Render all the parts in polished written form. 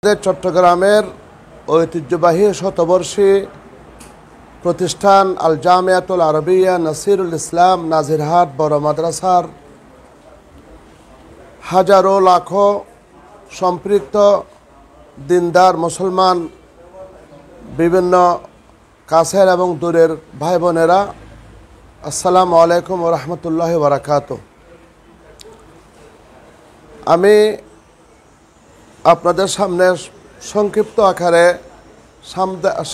চট্টগ্রামের ঐতিহ্যবাহী শতবর্ষী প্রতিষ্ঠান আল জামিয়াতুল আরবিয়া নাসিরুল ইসলাম নাজিরহাট বড় মাদ্রাসার হাজারো লাখো সম্পৃক্ত দিনদার মুসলমান বিভিন্ন কাছের এবং দূরের ভাই বোনেরা, আসসালামু আলাইকুম ওয়া রাহমাতুল্লাহি ওয়া বারাকাতুহু। আমি আপনাদের সামনে সংক্ষিপ্ত আকারে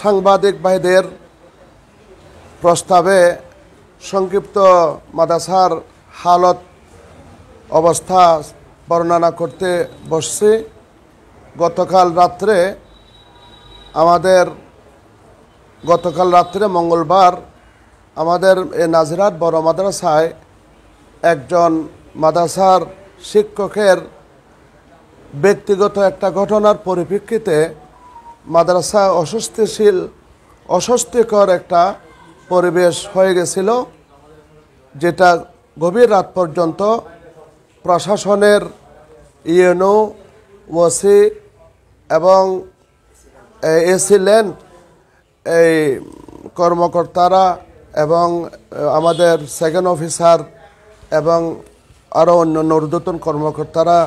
সাংবাদিক ভাইদের প্রস্তাবে সংক্ষিপ্ত মাদ্রাসার হালত অবস্থা বর্ণনা করতে বসছি। গতকাল রাত্রে মঙ্গলবার আমাদের এই নাজিরহাট বড় মাদ্রাসায় একজন মাদ্রাসার শিক্ষকের ব্যক্তিগত একটা ঘটনার পরিপ্রেক্ষিতে মাদ্রাসা অস্বস্তিকর একটা পরিবেশ হয়ে গেছিল, যেটা গভীর রাত পর্যন্ত প্রশাসনের ইউএনও, ওসি এবং এসিল্যান্ড এই কর্মকর্তারা এবং আমাদের সেকেন্ড অফিসার এবং আরও অন্যান্য ঊর্ধ্বতন কর্মকর্তারা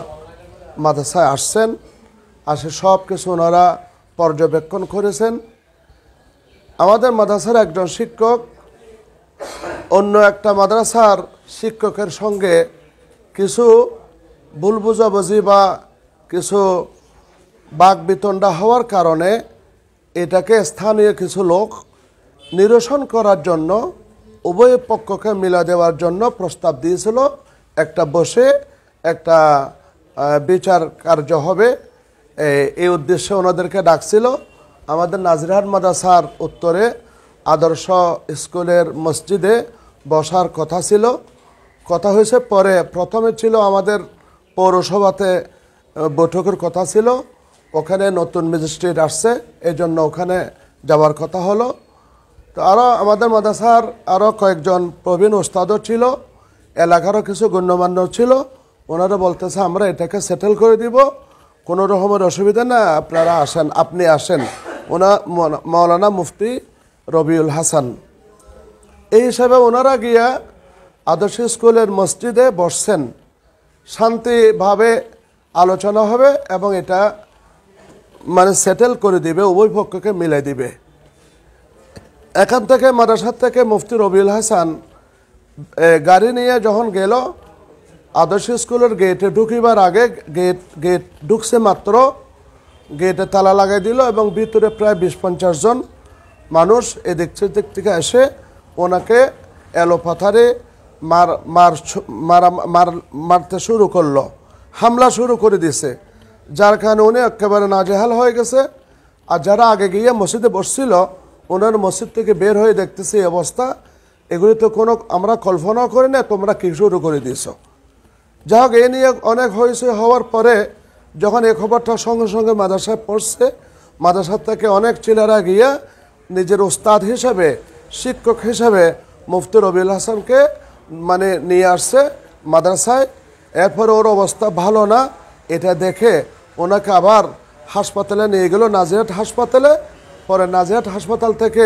মাদ্রাসায় আসছেন। সব কিছু ওনারা পর্যবেক্ষণ করেছেন। আমাদের মাদ্রাসার একজন শিক্ষক অন্য একটা মাদ্রাসার শিক্ষকের সঙ্গে কিছু ভুল বুঝাবুঝি বা কিছু বাকবিতণ্ডা হওয়ার কারণে এটাকে স্থানীয় কিছু লোক নিরসন করার জন্য উভয় পক্ষকে মিলা দেওয়ার জন্য প্রস্তাব দিয়েছিল। একটা বসে একটা বিচার কার্য হবে, এই উদ্দেশ্যে ওনাদেরকে ডাকছিল। আমাদের নাজিরহাট মাদ্রাসার উত্তরে আদর্শ স্কুলের মসজিদে বসার কথা ছিল। কথা হয়েছে পরে, প্রথমে ছিল আমাদের পৌরসভাতে বৈঠকের কথা ছিল, ওখানে নতুন ম্যাজিস্ট্রেট আসছে, এই জন্য ওখানে যাওয়ার কথা হলো। তো আরও আমাদের মাদ্রাসার আরও কয়েকজন প্রবীণ ওস্তাদও ছিল, এলাকারও কিছু গণ্যমান্য ছিল। ওনারা বলতেছে আমরা এটাকে সেটেল করে দিব, কোনো রকমের অসুবিধা না, আপনারা আসেন, আপনি আসেন। মৌলানা মুফতি রবিউল হাসান এই হিসাবে ওনারা গিয়া আদর্শ স্কুলের মসজিদে বসছেন। শান্তিভাবে আলোচনা হবে এবং এটা সেটেল করে দিবে, উভয় পক্ষকে মিলাই দিবে। এখান থেকে মাদ্রাসার থেকে মুফতি রবিউল হাসান গাড়ি নিয়ে যখন গেল আদর্শ স্কুলের গেটে ঢুকিবার আগে, গেট ঢুকছে মাত্র গেটে তালা লাগাই দিল এবং ভিতরে প্রায় 20-50 জন মানুষ এদিক থেকে এসে ওনাকে এলোপাথারে মারতে শুরু করলো, হামলা শুরু করে দিছে, যার কারণে উনি একেবারে নাজেহাল হয়ে গেছে। আর যারা আগে গিয়ে মসজিদে বসছিল ওনার মসজিদ থেকে বের হয়ে দেখতেছে এই অবস্থা, এগুলি তো কোনো আমরা কল্পনাও করি না, তোমরা কি শুরু করে দিয়েছ। যাই হোক, এ নিয়ে অনেক হওয়ার পরে যখন এই খবরটা সঙ্গে সঙ্গে মাদ্রাসায় পড়ছে, মাদ্রাসার থেকে অনেক ছেলেরা গিয়ে নিজের ওস্তাদ হিসাবে, শিক্ষক হিসাবে মুফতি রবিউল হাসানকে নিয়ে আসছে মাদ্রাসায়। এরপরে ওর অবস্থা ভালো না, এটা দেখে ওনাকে আবার হাসপাতালে নিয়ে গেল, নাজিরহাট হাসপাতালে। পরে নাজিরহাট হাসপাতাল থেকে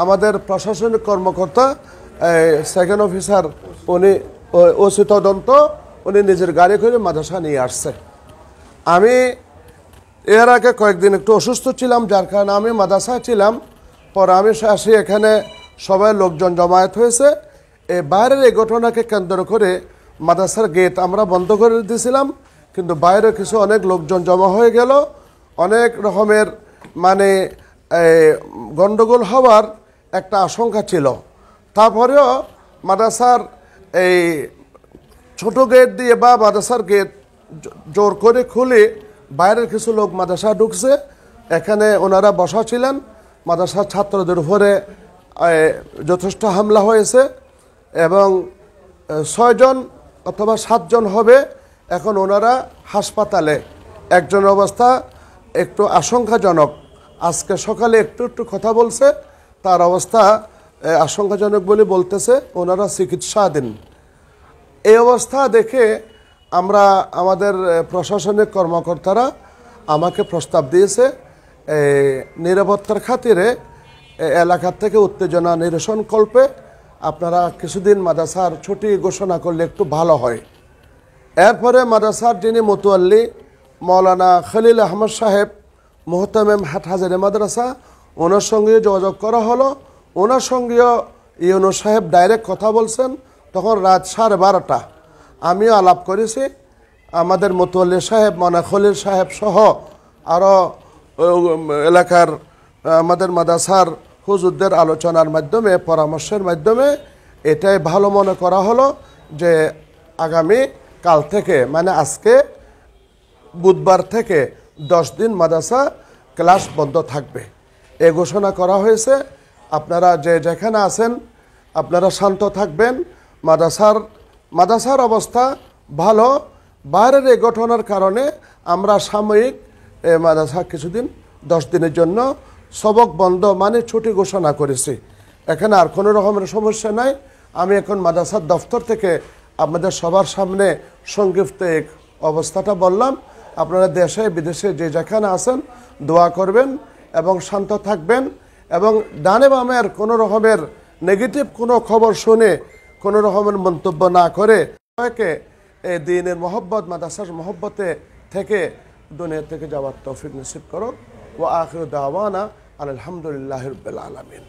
আমাদের প্রশাসনিক কর্মকর্তা সেকেন্ড অফিসার উনি ওসি তদন্ত উনি নিজের গাড়ি করে মাদ্রাসা নিয়ে আসছে। আমি এর আগে কয়েকদিন একটু অসুস্থ ছিলাম, যার কারণে আমি মাদ্রাসায় ছিলাম। পরে আমি আসি, এখানে সবাই লোকজন জমায়েত হয়েছে। এই বাইরের এই ঘটনাকে কেন্দ্র করে মাদ্রাসার গেট আমরা বন্ধ করে দিয়েছিলাম, কিন্তু বাইরে কিছু অনেক লোকজন জমা হয়ে গেল। অনেক রকমের গণ্ডগোল হওয়ার একটা আশঙ্কা ছিল। তারপরেও মাদ্রাসার এই ছোট গেট দিয়ে বা মাদ্রাসার গেট জোর করে খুলে বাইরের কিছু লোক মাদ্রাসা ঢুকছে। এখানে ওনারা বসা ছিলেন। মাদ্রাসার ছাত্রদের উপরে যথেষ্ট হামলা হয়েছে এবং 6 জন অথবা 7 জন হবে। এখন ওনারা হাসপাতালে, একজনের অবস্থা একটু আশঙ্কাজনক। আজকে সকালে একটু কথা বলছে, তার অবস্থা আশঙ্কাজনক বলে বলতেছে, ওনারা চিকিৎসাধীন। এই অবস্থা দেখে আমরা আমাদের প্রশাসনিক কর্মকর্তারা আমাকে প্রস্তাব দিয়েছে নিরাপত্তার খাতিরে এলাকার থেকে উত্তেজনা নিরসন কল্পে আপনারা কিছুদিন মাদ্রাসার ছুটি ঘোষণা করলে একটু ভালো হয়। এরপরে মাদ্রাসার যিনি মুতওয়াল্লি মৌলানা খলিল আহমদ সাহেব মুহতামিম হাটহাজারি মাদ্রাসা, ওনার সঙ্গেও যোগাযোগ করা হলো। ওনার সঙ্গেও ইউনুস সাহেব ডাইরেক্ট কথা বলছেন। তখন রাত 12:30 আমিও আলাপ করেছি। আমাদের মুতওয়াল্লি সাহেব মৌলানা খলিল সাহেব সহ আরও এলাকার আমাদের মাদ্রাসার হুজুরদের আলোচনার মাধ্যমে, পরামর্শের মাধ্যমে এটাই ভালো মনে করা হলো যে আগামী কাল থেকে, মানে আজকে বুধবার থেকে 10 দিন মাদ্রাসা ক্লাস বন্ধ থাকবে, এ ঘোষণা করা হয়েছে। আপনারা যে যেখানে আছেন আপনারা শান্ত থাকবেন। মাদ্রাসার অবস্থা ভালো। বাইরের এই ঘটনার কারণে আমরা সাময়িক মাদ্রাসা কিছুদিন 10 দিনের জন্য সবক বন্ধ মানে ছুটি ঘোষণা করেছি। এখানে আর কোনো রকমের সমস্যা নাই। আমি এখন মাদ্রাসার দফতর থেকে আপনাদের সবার সামনে সংক্ষিপ্ত এক অবস্থাটা বললাম। আপনারা দেশে বিদেশে যে যেখানে আছেন দোয়া করবেন এবং শান্ত থাকবেন, এবং ডানে বামের কোনো রকমের নেগেটিভ কোনো খবর শুনে কোনো রকমের মন্তব্য না করে সবাইকে এই দিনের মহব্বত, মাদ্রাসার মহব্বতে থেকে দুনিয়া থেকে যাওয়ার তৌফিক নসিব করো। ওয়া আখিরু দাওয়ানা আলহামদুলিল্লাহি রাব্বিল আলামিন।